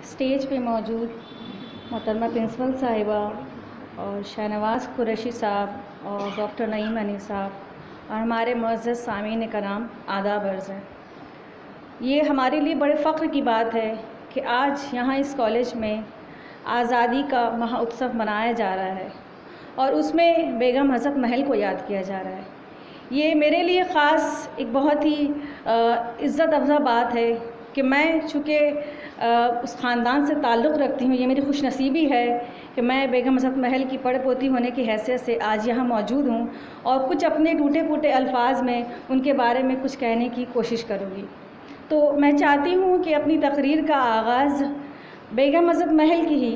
Stage पे मौजूद मोहतरमा प्रिंसिपल साहिबा और शाहनवाज़ कुरैशी साहब और डॉक्टर नईम अनी साहब और हमारे मुअज़्ज़ज़ सामीन कराम आदाब अर्ज़ है। ये हमारे लिए बड़े फ़ख्र की बात है कि आज यहाँ इस कॉलेज में आज़ादी का महोत्सव मनाया जा रहा है और उसमें बेगम हज़रत महल को याद किया जा रहा है। ये मेरे लिए ख़ास एक बहुत ही इज़्ज़त अफ़ज़ा बात है कि मैं चूँकि उस ख़ानदान से ताल्लुक़ रखती हूँ, ये मेरी खुशनसीबी है कि मैं बेगम हज़रत महल की पड़पोती होने की हैसियत से आज यहाँ मौजूद हूँ और कुछ अपने टूटे फूटे अल्फाज में उनके बारे में कुछ कहने की कोशिश करूँगी। तो मैं चाहती हूँ कि अपनी तकरीर का आगाज़ बेगम हज़रत महल की ही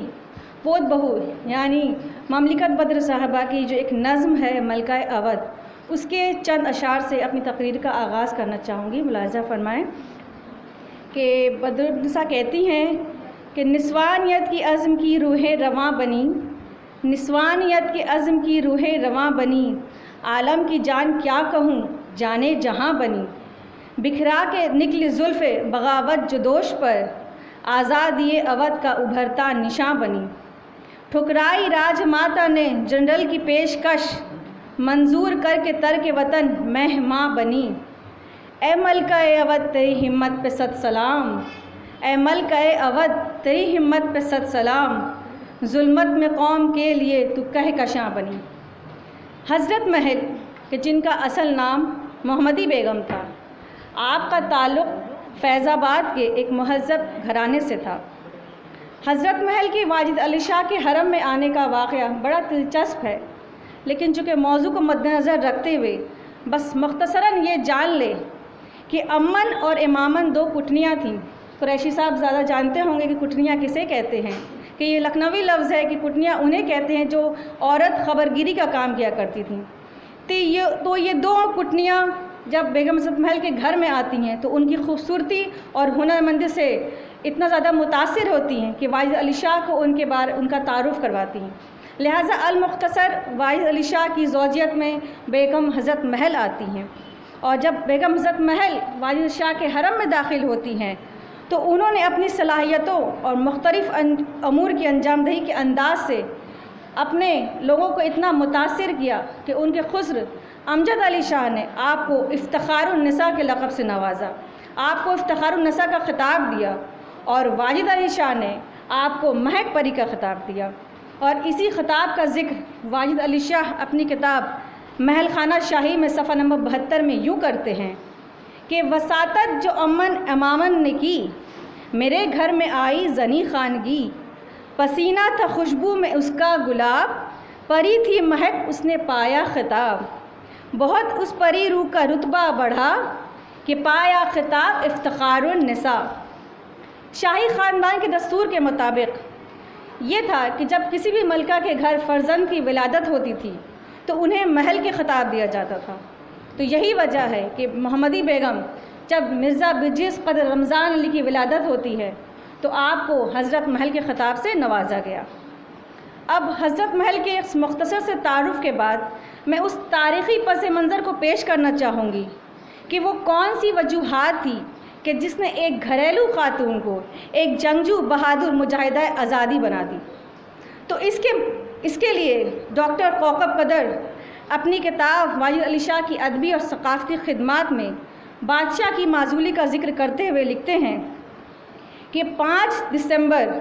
पोत बहू यानी ममलिकत बद्र साहबा की जो एक नज़्म है मलका अवध, उसके चंद अशार से अपनी तकरीर का आगाज़ करना चाहूँगी। मुलाज़ा फ़रमाएँ कि बद्रुन्निसा कहती हैं कि निस्वानियत की अज़्म की रूहें रवां बनी, निस्वानियत के अज़्म की रूहें रवां बनी, आलम की जान क्या कहूँ जाने जहाँ बनी, बिखरा के निकली ज़ुल्फ़े बगावत जोदोश पर, आज़ादी अवध का उभरता निशां बनी, ठुकराई राजमाता ने जनरल की पेशकश, मंजूर करके तर्क वतन मेहमां बनी। ए मलका अवध तेरी हिम्मत पे सत सलाम, ए मलका अवध तेरी हिम्मत पे सत सलाम, जुल्मत में कौम के लिए तू कहकशां बनी। हज़रत महल के जिनका असल नाम मोहम्मदी बेगम था, आपका ताल्लुक़ फैज़ाबाद के एक महज़्ज़ब घराने से था। हज़रत महल के वाजिद अली शाह के हरम में आने का वाक़या बड़ा दिलचस्प है, लेकिन चूँकि मौजू को मद्देनज़र रखते हुए बस मुख्तसरन ये जान ले कि अम्मन और इमामन दो कुटनियाँ थीं। कुरैशी साहब ज़्यादा जानते होंगे कि कुटनियाँ किसे कहते हैं, कि ये लखनवी लफ्ज़ है कि कुटनियाँ उन्हें कहते हैं जो औरत ख़बरगिरी का काम किया करती थीं। तो ये दो कुटनियाँ जब बेगम हज़रत महल के घर में आती हैं तो उनकी खूबसूरती और हुनरमंदी से इतना ज़्यादा मुतासिर होती हैं कि वाजिद अली शाह को उनका तारुफ़ करवाती हैं। लिहाजा अल-मुख्तसर वाजिद अली शाह की ज़ौजियत में बेगम हज़रत महल आती हैं और जब बेगम हज़रत महल वाजिद शाह के हरम में दाखिल होती हैं तो उन्होंने अपनी सलाहियतों और मुख्तलिफ़ अमूर की अंजामदही के अंदाज से अपने लोगों को इतना मुतासिर किया कि उनके खुस्र अमजद अली शाह ने आपको इफ्तिखारुन्निसा के लक़ब से नवाजा, आपको इफ्तिखारुन्निसा का ख़िताब दिया और वाजिद अली शाह ने आपको महक परी का ख़िताब दिया। और इसी ख़िताब का ज़िक्र वाजिद अली शाह अपनी किताब महल खाना शाही में सफ़ा नंबर 72 में यूँ करते हैं कि वसातत जो अमन इमामन ने की, मेरे घर में आई ज़नी खानगी, पसीना था खुशबू में उसका गुलाब, परी थी महक उसने पाया ख़िताब, बहुत उस परी रूह का रुतबा बढ़ा कि पाया ख़िताब इफ्तिखारुन्निसा। शाही ख़ानदान के दस्तूर के मुताबिक ये था कि जब किसी भी मलका के घर फ़र्जंद की विलादत होती थी तो उन्हें महल के ख़िताब दिया जाता था। तो यही वजह है कि मोहम्मदी बेगम जब मिर्ज़ा बिजिस क़द्र रमज़ान अली की विलादत होती है तो आपको हज़रत महल के ख़िताब से नवाजा गया। अब हज़रत महल के इस मुख्तसर से तारुफ़ के बाद मैं उस तारीख़ी पस मंज़र को पेश करना चाहूँगी कि वो कौन सी वजूहात थी कि जिसने एक घरेलू ख़ातून को एक जंगजू बहादुर मुजाहिदा आज़ादी बना दी। तो इसके लिए डॉक्टर कौकब कदर अपनी किताब वाजिद अली शाह की अदबी और सक़ाफ़ती ख़िदमात में बादशाह की माज़ूली का ज़िक्र करते हुए लिखते हैं कि 5 दिसंबर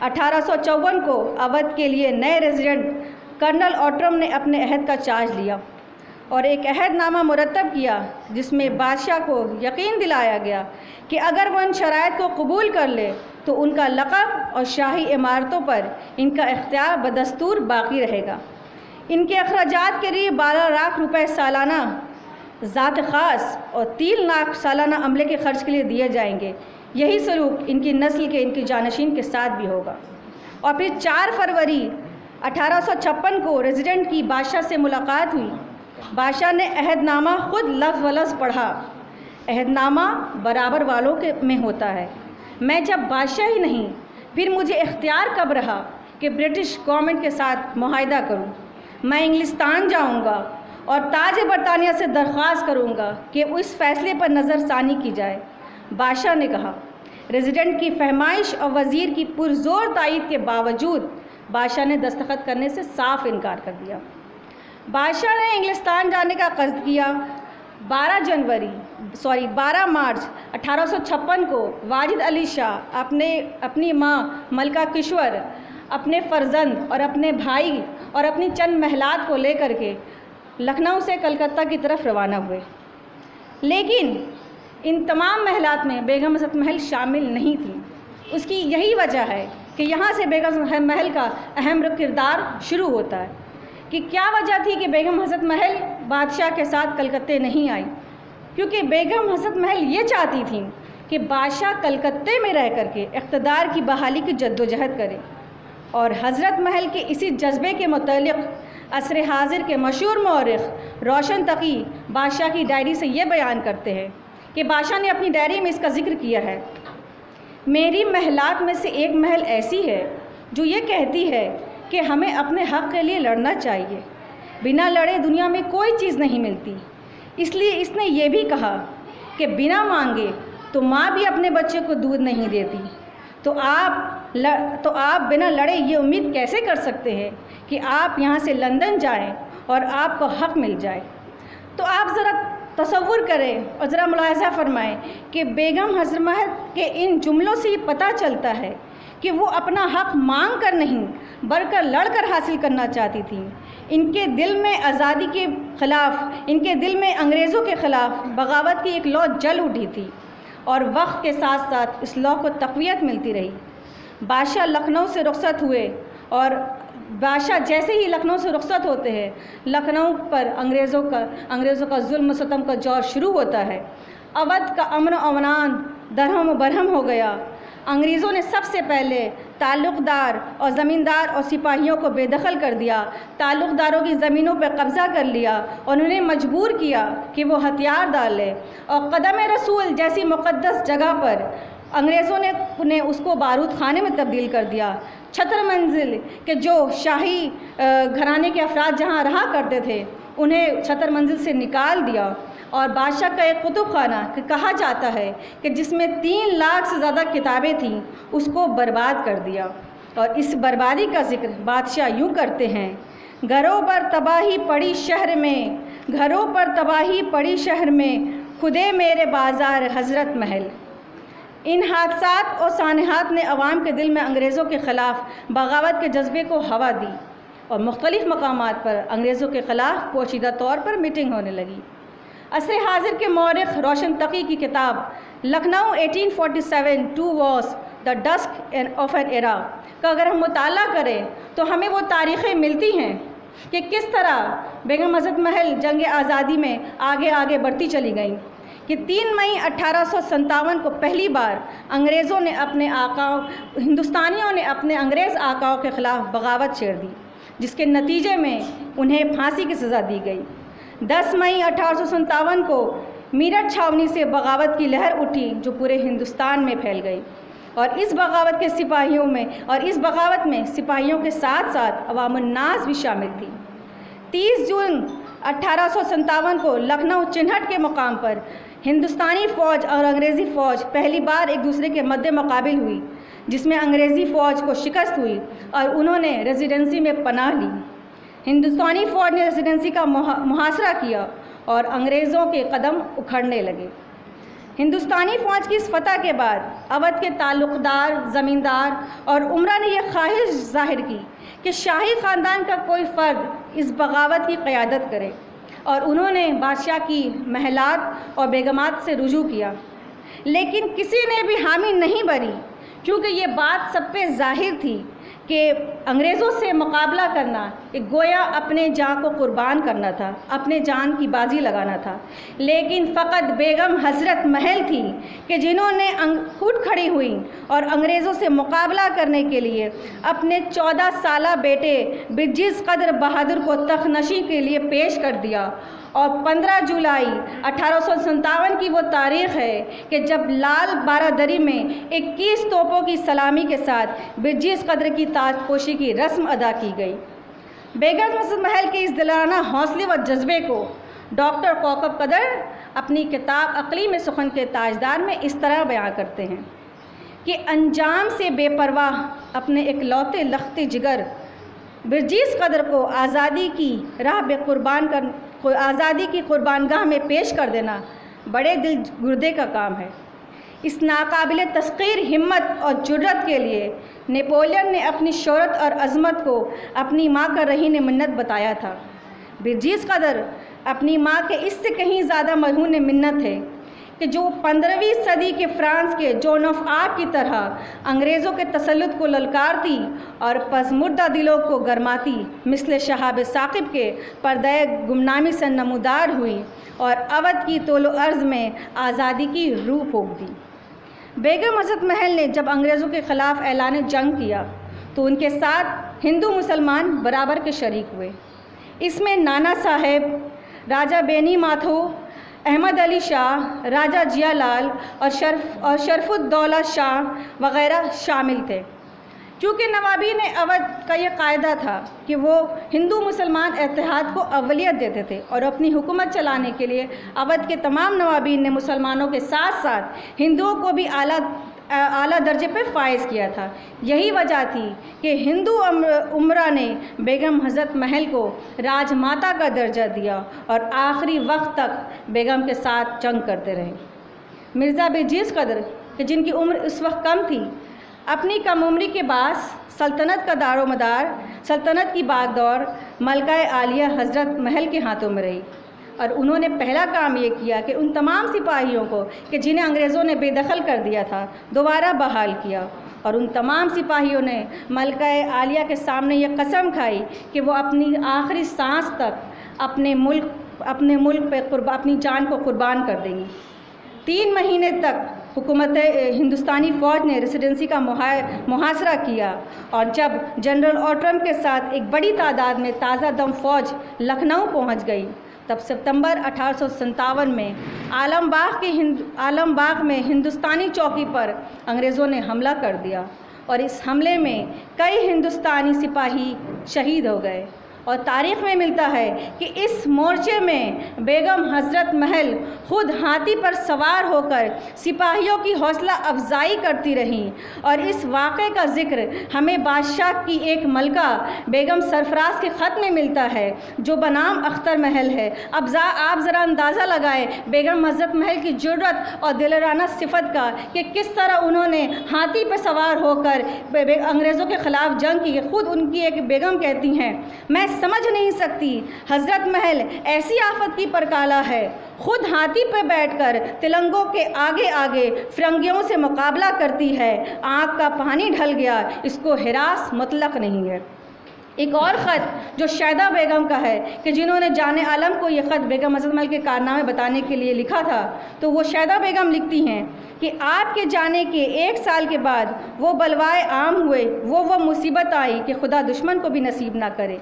1854 को अवध के लिए नए रेजिडेंट कर्नल ऑट्रम ने अपने अहद का चार्ज लिया और एक अहदनामा मुरतब किया जिसमें बादशाह को यकीन दिलाया गया कि अगर वह इन शराइत को कबूल कर ले तो उनका लक़ब और शाही इमारतों पर इनका इख्तियार बदस्तूर बाकी रहेगा। इनके अखराजात के लिए 12 लाख रुपए सालाना ज़ात ख़ास और 3 लाख सालाना अमले के ख़र्च के लिए दिए जाएंगे। यही सलूक इनकी नस्ल के इनकी जानशीन के साथ भी होगा। और फिर 4 फरवरी 1856 को रेजिडेंट की बादशाह से मुलाकात हुई। बादशाह ने अहदनामा ख़ुद लफ्ज़ व लफ्ज़ पढ़ा। अहदनामा बराबर वालों के में होता है। मैं जब बादशाह ही नहीं फिर मुझे इख्तियार कब रहा कि ब्रिटिश गवर्नमेंट के साथ मुआहिदा करूं। मैं इंग्लिस्तान जाऊंगा और ताज बरतानिया से दरख्वास्त करूंगा कि उस फैसले पर नज़रसानी की जाए। बादशाह ने कहा रेजिडेंट की फरमाइश और वज़ीर की पुरज़ोर तायीद के बावजूद बादशाह ने दस्तखत करने से साफ इनकार कर दिया। बादशाह ने इंग्लिस्तान जाने का कस्द किया। 12 मार्च 1856 को वाजिद अली शाह अपनी माँ मलका किश्वर, अपने फ़र्जंद और अपने भाई और अपनी चंद महलात को लेकर के लखनऊ से कलकत्ता की तरफ रवाना हुए। लेकिन इन तमाम महलात में बेगम हज़रत महल शामिल नहीं थी। उसकी यही वजह है कि यहाँ से बेगम महल का अहम किरदार शुरू होता है कि क्या वजह थी कि बेगम हज़रत महल बादशाह के साथ कलकत्ते नहीं आई। क्योंकि बेगम हज़रत महल ये चाहती थी कि बादशाह कलकत्ते में रह कर के इक़्तिदार की बहाली की जद्दोजहद करे। और हज़रत महल के इसी जज्बे के मुतालिक असर हाजिर के मशहूर मौरिख़ रोशन तकी बादशाह की डायरी से ये बयान करते हैं कि बादशाह ने अपनी डायरी में इसका ज़िक्र किया है, मेरी महलात में से एक महल ऐसी है जो ये कहती है कि हमें अपने हक़ के लिए लड़ना चाहिए, बिना लड़े दुनिया में कोई चीज़ नहीं मिलती। इसलिए इसने ये भी कहा कि बिना मांगे तो माँ भी अपने बच्चे को दूध नहीं देती, तो आप बिना लड़े ये उम्मीद कैसे कर सकते हैं कि आप यहाँ से लंदन जाएं और आपको हक़ मिल जाए। तो आप ज़रा तसव्वुर करें और ज़रा मुलाहिज़ा फरमाएं कि बेगम हज़रत महल के इन जुमलों से ये पता चलता है कि वो अपना हक़ मांग कर नहीं बल्कि लड़कर हासिल करना चाहती थी। इनके दिल में आज़ादी के ख़िलाफ़, इनके दिल में अंग्रेज़ों के ख़िलाफ़ बगावत की एक लौ जल उठी थी और वक्त के साथ साथ इस लौ को तक़वियत मिलती रही। बादशाह लखनऊ से रुखसत हुए और बादशाह जैसे ही लखनऊ से रुखसत होते हैं, लखनऊ पर अंग्रेज़ों का जुल्म सितम का दौर शुरू होता है। अवध का अमन व अमनान दरहम बरहम हो गया। अंग्रेज़ों ने सबसे पहले ताल्लुक़दार और ज़मींदार और सिपाहियों को बेदखल कर दिया, ताल्लुक़दारों की ज़मीनों पर कब्ज़ा कर लिया और उन्हें मजबूर किया कि वो हथियार डाल लें। और क़दम रसूल जैसी मुक़द्दस जगह पर अंग्रेज़ों ने उसको बारूद खाने में तब्दील कर दिया। छतर मंजिल के जो शाही घराने के अफराद जहाँ रहा करते थे उन्हें छतर मंजिल से निकाल दिया और बादशाह का एक कुतुब खाना कहा जाता है कि जिसमें 3 लाख से ज़्यादा किताबें थीं उसको बर्बाद कर दिया। और इस बर्बादी का जिक्र बादशाह यूँ करते हैं, घरों पर तबाही पड़ी शहर में, घरों पर तबाही पड़ी शहर में, खुदे मेरे बाज़ार हज़रत महल। इन हादसात और सानहात ने अवाम के दिल में अंग्रेज़ों के ख़िलाफ़ बगावत के जज्बे को हवा दी और मुख्तलिफ़ मकामात पर अंग्रेज़ों के ख़िलाफ़ पोशीदा तौर पर मीटिंग होने लगी। असर हाजिर के मौरिख़ रोशन तकी की किताब Lucknow 1847 two wars the dusk of an era का अगर हम मुताला करें तो हमें वो तारीख़ें मिलती हैं कि किस तरह बेगम हज़रत महल जंग आज़ादी में आगे आगे बढ़ती चली गईं। कि 3 मई 1857 को पहली बार अंग्रेज़ों ने हिंदुस्तानियों ने अपने अंग्रेज़ आकाओं के ख़िलाफ़ बगावत छेड़ दी, जिसके नतीजे में उन्हें फांसी की सज़ा दी गई। 10 मई 1857 को मीरठ छावनी से बगावत की लहर उठी जो पूरे हिंदुस्तान में फैल गई और इस बगावत में सिपाहियों के साथ साथ अवामुन्नास भी शामिल थी। 30 जून 1857 को लखनऊ चिन्हट के मुकाम पर हिंदुस्तानी फ़ौज और अंग्रेज़ी फ़ौज पहली बार एक दूसरे के मद्दे मुकाबिल हुई, जिसमें अंग्रेज़ी फ़ौज को शिकस्त हुई और उन्होंने रेजिडेंसी में पनाह ली। हिंदुस्तानी फ़ौज ने रेजिडेंसी का मुहासरा किया और अंग्रेज़ों के कदम उखड़ने लगे। हिंदुस्तानी फ़ौज की इस फतह के बाद अवध के ताल्लुक़दार, ज़मींदार और उमरा ने यह ख्वाहिश ज़ाहिर की कि शाही ख़ानदान का कोई फ़र्द इस बगावत की क़यादत करे और उन्होंने बादशाह की महलात और बेगमात से रुजू किया। लेकिन किसी ने भी हामी नहीं भरी क्योंकि ये बात सब पे ज़ाहिर थी कि अंग्रेज़ों से मुकाबला करना एक गोया अपने जान को कुर्बान करना था, अपने जान की बाजी लगाना था। लेकिन फ़कत बेगम हज़रत महल थी कि जिन्होंने उठ खड़ी हुई और अंग्रेज़ों से मुकाबला करने के लिए अपने 14 साला बेटे बिरजिस कदर बहादुर को तख्तनशी के लिए पेश कर दिया। और 15 जुलाई 1857 की वो तारीख़ है कि जब लाल बारादरी में 21 तोपों की सलामी के साथ बिरजिस कदर की ताजपोशी की रस्म अदा की गई। बेगम हज़रत महल के इस दिलाना हौसले व जज्बे को डॉक्टर कौकब कदर अपनी किताब अक़ली में सुखन के ताजदार में इस तरह बयां करते हैं के अंजाम से बेपरवाह अपने इकलौते लख्ते जिगर बिरजीज़ कदर को आज़ादी की कुर्बानगाह में पेश कर देना बड़े दिल गुर्दे का काम है। इस नाकाबिल तस्खीर हिम्मत और जुर्रत के लिए नेपोलियन ने अपनी शोहरत और अज़मत को अपनी माँ का रहीन मिन्नत बताया था। बिरजीज़ कदर अपनी माँ के इससे कहीं ज़्यादा मरहून मिन्नत है कि जो 15वीं सदी के फ्रांस के जोन ऑफ आर्क की तरह अंग्रेज़ों के तसल्लुत को ललकारती और पसमुर्दा दिलों को गरमाती मिसल शहाब साकिब के पर्दे गुमनामी से नमूदार हुई और अवध की तोलो अर्ज़ में आज़ादी की रूह फूंक दी। बेगम हज़रत महल ने जब अंग्रेज़ों के ख़िलाफ़ ऐलान जंग किया तो उनके साथ हिंदू मुसलमान बराबर के शरीक हुए। इसमें नाना साहेब, राजा बेनी माथो, अहमद अली शाह, राजा जियालाल और शरफुद्दौला शाह वग़ैरह शामिल थे। चूँकि नवाबीन अवध का यह कायदा था कि वो हिंदू मुसलमान इत्तेहाद को अव्वलियत देते थे और अपनी हुकूमत चलाने के लिए अवध के तमाम नवाबीन ने मुसलमानों के साथ साथ हिंदुओं को भी आला दर्जे पर फाइज किया था। यही वजह थी कि हिंदू उमरा ने बेगम हज़रत महल को राजमाता का दर्जा दिया और आखिरी वक्त तक बेगम के साथ जंग करते रहे। मिर्ज़ा बिरजीज़ कदर कि जिनकी उम्र उस वक्त कम थी, अपनी कम उम्री के बाद सल्तनत का दारोमदार, सल्तनत की बागडोर मलका आलिया हज़रत महल के हाथों में रही और उन्होंने पहला काम ये किया कि उन तमाम सिपाहियों को कि जिन्हें अंग्रेज़ों ने बेदखल कर दिया था दोबारा बहाल किया और उन तमाम सिपाहियों ने मलका आलिया के सामने ये कसम खाई कि वो अपनी आखिरी सांस तक अपने मुल्क पे अपनी जान को कुर्बान कर देंगी। 3 महीने तक हुकूमत हिंदुस्तानी फ़ौज ने रेसिडेंसी का मुहासरा किया और जब जनरल ऑट्रम के साथ एक बड़ी तादाद में ताज़ा दम फ़ौज लखनऊ पहुंच गई, तब सितंबर 1857 में आलमबाग में हिंदुस्तानी चौकी पर अंग्रेज़ों ने हमला कर दिया और इस हमले में कई हिंदुस्तानी सिपाही शहीद हो गए। और तारीख़ में मिलता है कि इस मोर्चे में बेगम हज़रत महल ख़ुद हाथी पर सवार होकर सिपाहियों की हौसला अफजाई करती रहीं और इस वाक़े का ज़िक्र हमें बादशाह की एक मलका बेगम सरफराज के ख़त में मिलता है जो बनाम अख्तर महल है। अब आप ज़रा अंदाज़ा लगाएं बेगम हज़रत महल की जुर्रत और दिलराना सिफत का कि किस तरह उन्होंने हाथी पर सवार होकर अंग्रेज़ों के ख़िलाफ़ जंग की। ख़ुद उनकी एक बेगम कहती हैं, मैं समझ नहीं सकती हज़रत महल ऐसी आफत की परकाला है, खुद हाथी पर बैठकर तिलंगों के आगे आगे फिरंगियों से मुकाबला करती है, आँख का पानी ढल गया, इसको हिरास मुतलक नहीं है। एक और ख़त जो शैदा बेगम का है कि जिन्होंने जाने आलम को ये ख़त बेगम हज़रत महल के कारनामे बताने के लिए लिखा था, तो वो शैदा बेगम लिखती हैं कि आपके जाने के 1 साल के बाद वो बलवाए आम हुए, वो मुसीबत आई कि खुदा दुश्मन को भी नसीब ना करे।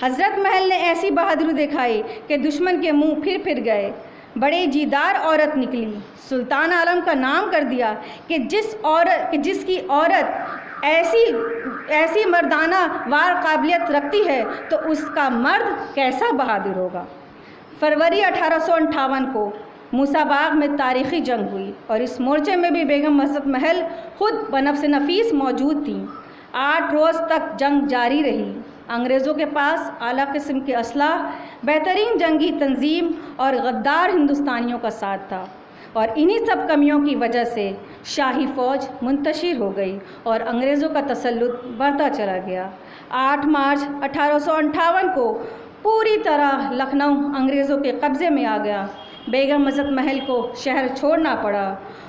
हज़रत महल ने ऐसी बहादुरी दिखाई कि दुश्मन के मुंह फिर गए। बड़े जीदार औरत निकली, सुल्तान आलम का नाम कर दिया कि जिसकी औरत ऐसी मर्दाना वार काबिलियत रखती है तो उसका मर्द कैसा बहादुर होगा। फरवरी 1858 को मूसाबाग में तारीख़ी जंग हुई और इस मोर्चे में भी बेगम हज़रत महल खुद बनफ्स नफीस मौजूद थीं। 8 रोज़ तक जंग जारी रही। अंग्रेज़ों के पास आला किस्म के असलाह, बेहतरीन जंगी तंजीम और गद्दार हिंदुस्तानियों का साथ था और इन्हीं सब कमियों की वजह से शाही फ़ौज मुंतशिर हो गई और अंग्रेज़ों का तसल्लुत बढ़ता चला गया। 8 मार्च 1858 को पूरी तरह लखनऊ अंग्रेज़ों के कब्ज़े में आ गया। बेगम हज़रत महल को शहर छोड़ना पड़ा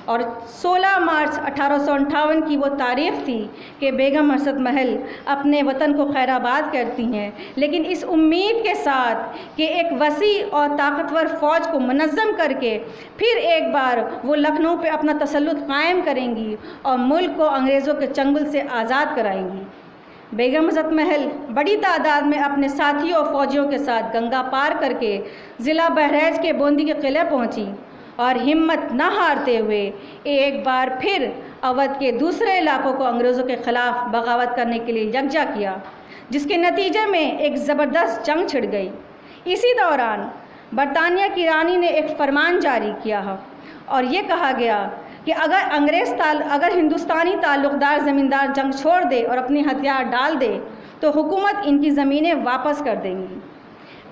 और 16 मार्च 1858 की वो तारीख़ थी कि बेगम हज़रत महल अपने वतन को खैराबाद करती हैं, लेकिन इस उम्मीद के साथ कि एक वसी और ताकतवर फ़ौज को मुनज़्ज़म करके फिर एक बार वो लखनऊ पे अपना तसल्लुत कायम करेंगी और मुल्क को अंग्रेज़ों के चंगुल से आज़ाद कराएंगी। बेगम हज़रत महल बड़ी तादाद में अपने साथियों और फ़ौजियों के साथ गंगा पार करके ज़िला बहराइच के बोंदी के किले पहुंची और हिम्मत न हारते हुए एक बार फिर अवध के दूसरे इलाकों को अंग्रेज़ों के ख़िलाफ़ बगावत करने के लिए यकजा किया, जिसके नतीजे में एक ज़बरदस्त जंग छिड़ गई। इसी दौरान बरतानिया की रानी ने एक फरमान जारी किया और ये कहा गया कि अगर हिंदुस्तानी ताल्लुक़दार ज़मींदार जंग छोड़ दे और अपने हथियार डाल दे तो हुकूमत इनकी ज़मीनें वापस कर देंगी।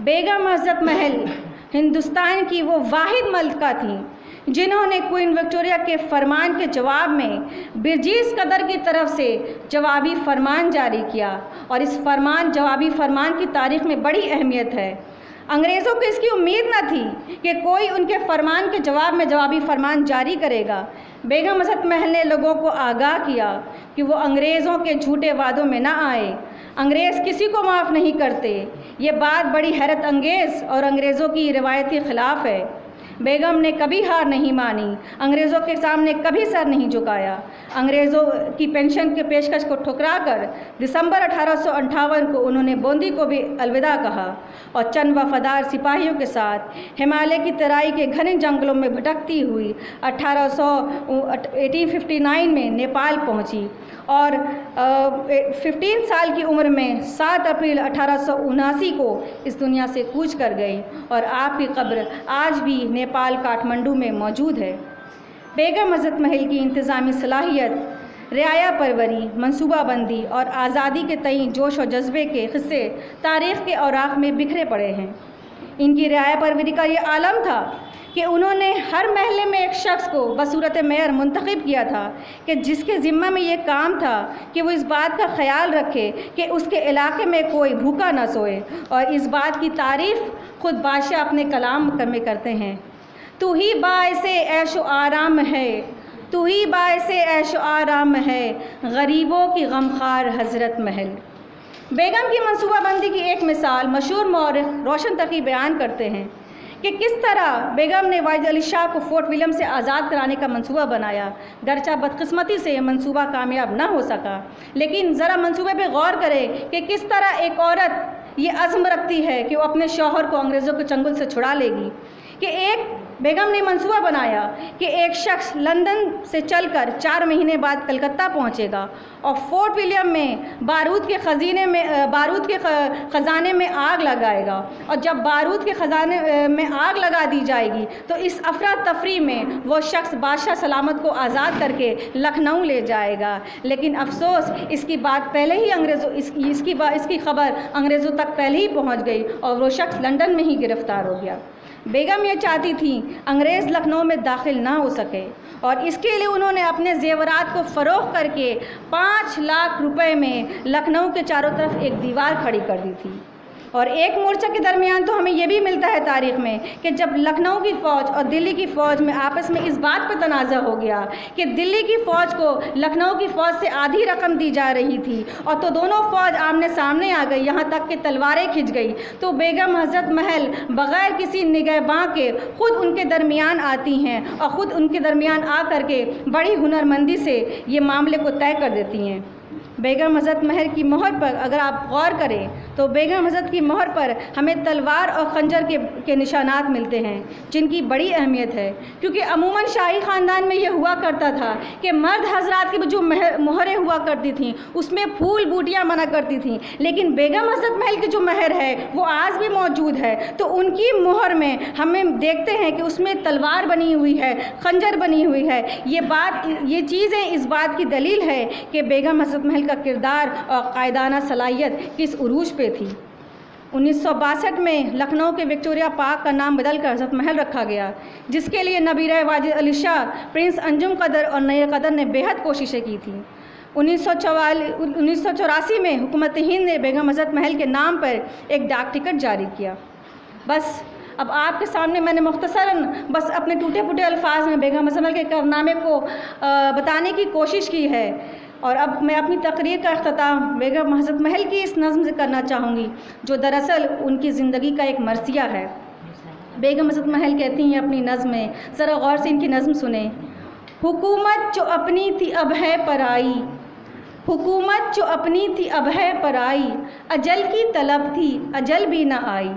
बेगम हज़रत महल हिंदुस्तान की वो वाहिद मलका थी जिन्होंने क्वीन विक्टोरिया के फरमान के जवाब में बिरजीज़ कदर की तरफ से जवाबी फरमान जारी किया, और इस जवाबी फरमान की तारीख़ में बड़ी अहमियत है। अंग्रेज़ों को इसकी उम्मीद न थी कि कोई उनके फरमान के जवाब में जवाबी फरमान जारी करेगा। बेगम हज़रत महल ने लोगों को आगाह किया कि वो अंग्रेज़ों के झूठे वादों में ना आए। अंग्रेज़ किसी को माफ़ नहीं करते। ये बात बड़ी हैरत अंगेज़ और अंग्रेज़ों की रिवायती ख़िलाफ़ है। बेगम ने कभी हार नहीं मानी, अंग्रेज़ों के सामने कभी सर नहीं झुकाया। अंग्रेज़ों की पेंशन के पेशकश को ठुकराकर दिसंबर 1858 को उन्होंने बूंदी को भी अलविदा कहा और चंद वफादार सिपाहियों के साथ हिमालय की तराई के घने जंगलों में भटकती हुई 1859 में नेपाल पहुंची और 15 साल की उम्र में 7 अप्रैल 1879 को इस दुनिया से कूच कर गई और आपकी कब्र आज भी नेपाल काठमांडू में मौजूद है। बेगम हज़रत महल की इंतज़ामी सलाहियत, रियाया परवरी, मनसूबाबंदी और आज़ादी के तई जोश और जज्बे के हिस्से तारीख़ के औराक़ में बिखरे पड़े हैं। इनकी रियाया परवरी का ये आलम था कि उन्होंने हर महल्ले में एक शख्स को बसूरत मेयर मुंतखब किया था कि जिसके ज़िम्मा में ये काम था कि वो इस बात का ख़याल रखे कि उसके इलाके में कोई भूखा न सोए, और इस बात की तारीफ़ खुद बादशाह अपने कलाम में करते हैं। तू ही बाइसे ऐशो आराम है, तू ही बाइसे ऐशो आराम है, गरीबों की गमखार हज़रत महल। बेगम की मनसूबाबंदी की एक मिसाल मशहूर मौरख़ रोशन तकी बयान करते हैं कि किस तरह बेगम ने वाजिद अली शाह को फोर्ट विलियम से आज़ाद कराने का मंसूबा बनाया। गर्चा बदकिस्मती से यह मंसूबा कामयाब ना हो सका, लेकिन ज़रा मंसूबे पे गौर करें कि किस तरह एक औरत ये अज़्म रखती है कि वो अपने शौहर को अंग्रेज़ों के चंगुल से छुड़ा लेगी। कि एक बेगम ने मंसूबा बनाया कि एक शख्स लंदन से चलकर 4 महीने बाद कलकत्ता पहुंचेगा और फोर्ट विलियम में बारूद के ख़जाने में आग लगाएगा, और जब बारूद के ख़जाने में आग लगा दी जाएगी तो इस अफरा तफरी में वो शख्स बादशाह सलामत को आज़ाद करके लखनऊ ले जाएगा। लेकिन अफसोस इसकी बात पहले ही इसकी खबर अंग्रेज़ों तक पहले ही पहुँच गई और वो शख्स लंदन में ही गिरफ़्तार हो गया। बेगम ये चाहती थी अंग्रेज़ लखनऊ में दाखिल ना हो सके, और इसके लिए उन्होंने अपने ज़ेवरात को फ़रोख्त करके 5 लाख रुपए में लखनऊ के चारों तरफ एक दीवार खड़ी कर दी थी। और एक मोर्चा के दरमियान तो हमें यह भी मिलता है तारीख़ में कि जब लखनऊ की फ़ौज और दिल्ली की फ़ौज में आपस में इस बात पर तनाज़ा हो गया कि दिल्ली की फ़ौज को लखनऊ की फ़ौज से आधी रकम दी जा रही थी, और तो दोनों फ़ौज आमने सामने आ गई, यहाँ तक कि तलवारें खिंच गई, तो बेगम हज़रत महल बग़ैर किसी निगहबां के ख़ुद उनके दरमियान आती हैं और ख़ुद उनके दरमियान आ कर के बड़ी हुनरमंदी से ये मामले को तय कर देती हैं। बेगम हज़रत महल की मोहर पर अगर आप गौर करें तो बेगम हज़रत की मोहर पर हमें तलवार और खंजर के निशानात मिलते हैं, जिनकी बड़ी अहमियत है, क्योंकि अमूमन शाही ख़ानदान में यह हुआ करता था कि मर्द हज़रात की जो मोहरें हुआ करती थीं उसमें फूल बूटियाँ बना करती थीं, लेकिन बेगम हज़रत महल की जो मोहर है वो आज भी मौजूद है। तो उनकी मोहर में हमें देखते हैं कि उसमें तलवार बनी हुई है, खंजर बनी हुई है। ये चीज़ें इस बात की दलील है कि बेगम हज़रत महल का किरदार और कायदाना सलाहियत किस उरूज पे थी। 1962 में लखनऊ के विक्टोरिया पार्क का नाम बदलकर हज़रत महल रखा गया, जिसके लिए नबीरा वाजिद अली शाह, प्रिंस अंजुम कदर और नैर कदर ने बेहद कोशिशें की थी। 1984 में हुकूमत हिंद ने बेगम हज़रत महल के नाम पर एक डाक टिकट जारी किया। बस अब आपके सामने मैंने मुख्तसरन बस अपने टूटे फूटे अल्फाज में बेगम हज़रत महल के कारनामे को बताने की कोशिश की है, और अब मैं अपनी तकरीर का अख्ताम बेगम हज़रत महल की इस नज़्म से करना चाहूँगी, जो दरअसल उनकी ज़िंदगी का एक मरसिया है। बेगम हज़रत महल कहती हैं अपनी नज़्म में, ज़रा गौर से इनकी नज़्म सुने। हुकूमत जो अपनी थी अब है पराई, हुकूमत जो अपनी थी अब है पराई, अजल की तलब थी अजल भी न आई,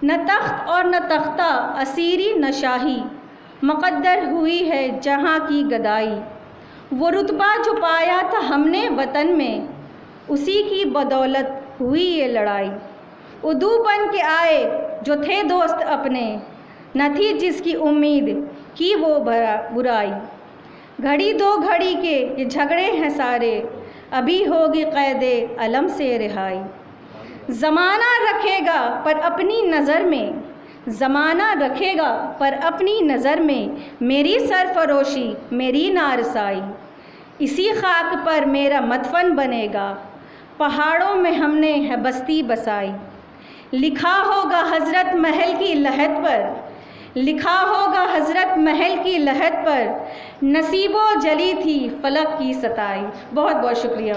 न तख्त और न तख्ता असीरी न शाही, मुक़द्दर हुई है जहाँ की गदाई। वो रुतबा जो पाया था हमने वतन में, उसी की बदौलत हुई ये लड़ाई। उदू बन के आए जो थे दोस्त अपने, न थी जिसकी उम्मीद की वो बुराई। घड़ी दो घड़ी के ये झगड़े हैं सारे, अभी होगी क़ैदे अलम से रिहाई। ज़माना रखेगा पर अपनी नज़र में, ज़माना रखेगा पर अपनी नज़र में, मेरी सरफरोशी मेरी नारसाई। इसी खाक पर मेरा मदफन बनेगा, पहाड़ों में हमने है बस्ती बसाई। लिखा होगा हज़रत महल की लहद पर, लिखा होगा हज़रत महल की लहद पर, नसीबो जली थी फलक की सताई। बहुत बहुत शुक्रिया।